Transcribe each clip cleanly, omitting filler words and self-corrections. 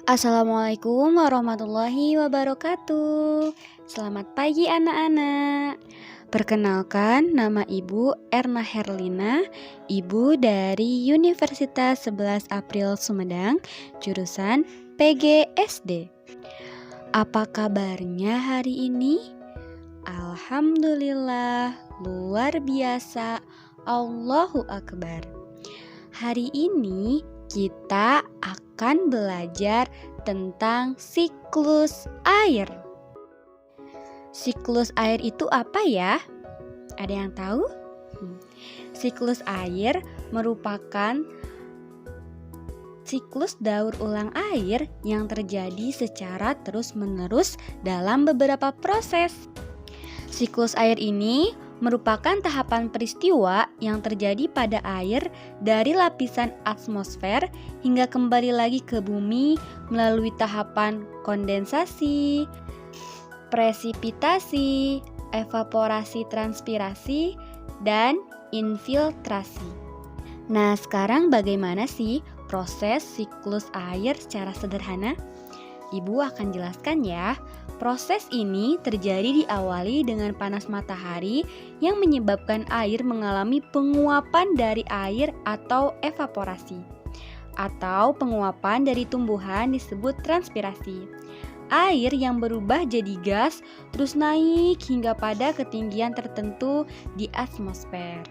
Assalamualaikum warahmatullahi wabarakatuh. Selamat pagi anak-anak. Perkenalkan, nama Ibu Erna Herlina, Ibu dari Universitas 11 April Sumedang, jurusan PGSD. Apa kabarnya hari ini? Alhamdulillah, luar biasa. Allahu Akbar. Hari ini kita akan belajar tentang siklus air. Siklus air itu apa ya? Ada yang tahu? Siklus air merupakan siklus daur ulang air yang terjadi secara terus-menerus dalam beberapa proses. Siklus air ini merupakan tahapan peristiwa yang terjadi pada air dari lapisan atmosfer hingga kembali lagi ke bumi melalui tahapan kondensasi, presipitasi, evaporasi transpirasi, dan infiltrasi. Nah, sekarang bagaimana sih proses siklus air secara sederhana? Ibu akan jelaskan ya. Proses ini terjadi diawali dengan panas matahari yang menyebabkan air mengalami penguapan dari air atau evaporasi. Atau penguapan dari tumbuhan disebut transpirasi. Air yang berubah jadi gas terus naik hingga pada ketinggian tertentu di atmosfer.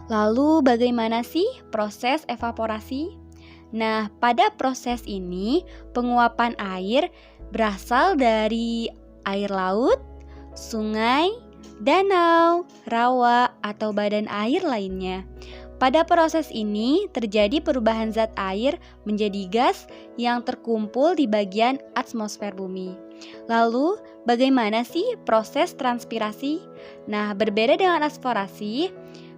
Lalu bagaimana sih proses evaporasi? Nah, pada proses ini penguapan air berasal dari air laut, sungai, danau, rawa, atau badan air lainnya. Pada proses ini terjadi perubahan zat air menjadi gas yang terkumpul di bagian atmosfer bumi. Lalu, bagaimana sih proses transpirasi? Nah, berbeda dengan aspirasi,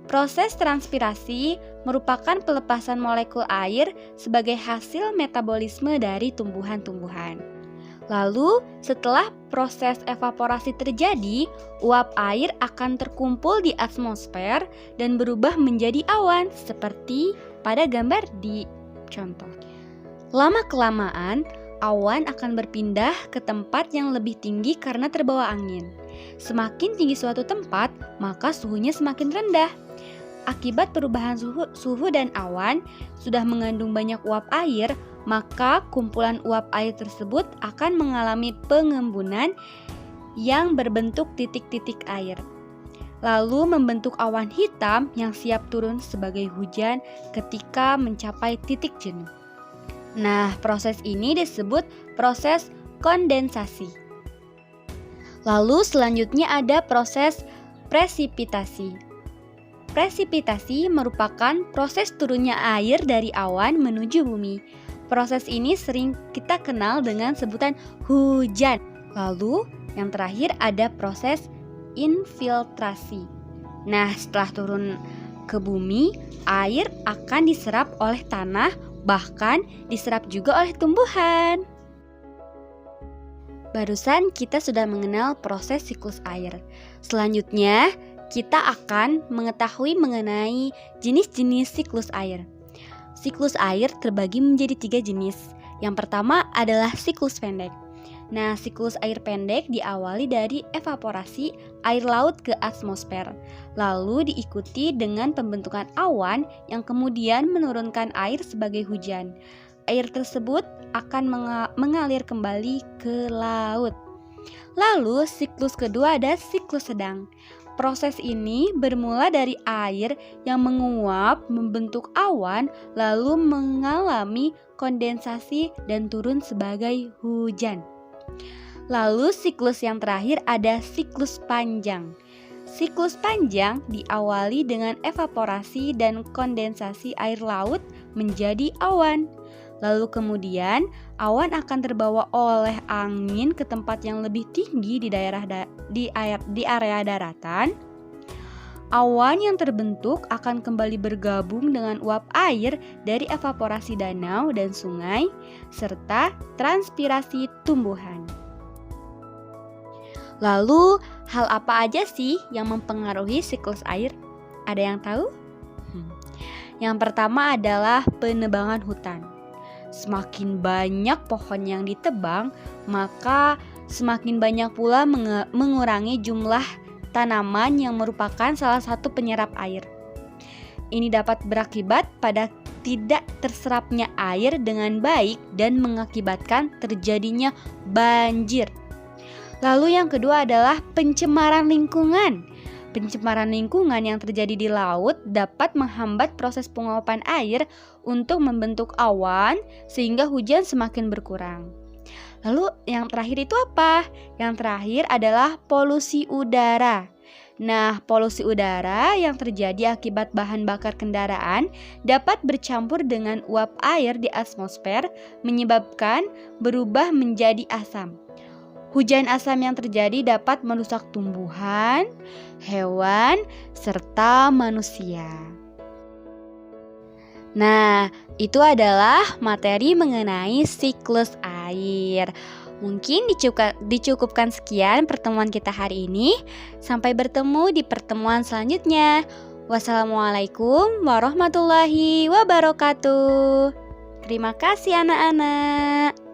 proses transpirasi merupakan pelepasan molekul air sebagai hasil metabolisme dari tumbuhan-tumbuhan. Lalu, setelah proses evaporasi terjadi, uap air akan terkumpul di atmosfer dan berubah menjadi awan seperti pada gambar di contoh. Lama-kelamaan, awan akan berpindah ke tempat yang lebih tinggi karena terbawa angin. Semakin tinggi suatu tempat, maka suhunya semakin rendah. Akibat perubahan suhu dan awan sudah mengandung banyak uap air, maka kumpulan uap air tersebut akan mengalami pengembunan yang berbentuk titik-titik air. Lalu membentuk awan hitam yang siap turun sebagai hujan ketika mencapai titik jenuh. Nah, proses ini disebut proses kondensasi. Lalu selanjutnya ada proses presipitasi. Presipitasi merupakan proses turunnya air dari awan menuju bumi. Proses ini sering kita kenal dengan sebutan hujan. Lalu yang terakhir ada proses infiltrasi. Nah, setelah turun ke bumi, air akan diserap oleh tanah, bahkan diserap juga oleh tumbuhan. Barusan kita sudah mengenal proses siklus air. Selanjutnya, kita akan mengetahui mengenai jenis-jenis siklus air. Siklus air terbagi menjadi 3 jenis. Yang pertama adalah siklus pendek. Nah, siklus air pendek diawali dari evaporasi air laut ke atmosfer, lalu diikuti dengan pembentukan awan yang kemudian menurunkan air sebagai hujan. Air tersebut akan mengalir kembali ke laut. Lalu, siklus kedua ada siklus sedang. Proses ini bermula dari air yang menguap, membentuk awan, lalu mengalami kondensasi dan turun sebagai hujan. Lalu siklus yang terakhir ada siklus panjang. Siklus panjang diawali dengan evaporasi dan kondensasi air laut menjadi awan. Lalu kemudian awan akan terbawa oleh angin ke tempat yang lebih tinggi di area daratan. Awan yang terbentuk akan kembali bergabung dengan uap air dari evaporasi danau dan sungai serta transpirasi tumbuhan. Lalu, hal apa aja sih yang mempengaruhi siklus air? Ada yang tahu? Yang pertama adalah penebangan hutan. semakin banyak pohon yang ditebang, maka semakin banyak pula mengurangi jumlah tanaman yang merupakan salah satu penyerap air. Ini dapat berakibat pada tidak terserapnya air dengan baik dan mengakibatkan terjadinya banjir. Lalu yang kedua adalah pencemaran lingkungan. Pencemaran lingkungan yang terjadi di laut dapat menghambat proses penguapan air untuk membentuk awan sehingga hujan semakin berkurang. Lalu yang terakhir itu apa? Yang terakhir adalah polusi udara. Nah, polusi udara yang terjadi akibat bahan bakar kendaraan dapat bercampur dengan uap air di atmosfer, menyebabkan berubah menjadi asam. Hujan asam yang terjadi dapat merusak tumbuhan, hewan, serta manusia. Nah, itu adalah materi mengenai siklus air. Mungkin dicukupkan sekian pertemuan kita hari ini. Sampai bertemu di pertemuan selanjutnya. Wassalamualaikum warahmatullahi wabarakatuh. Terima kasih anak-anak.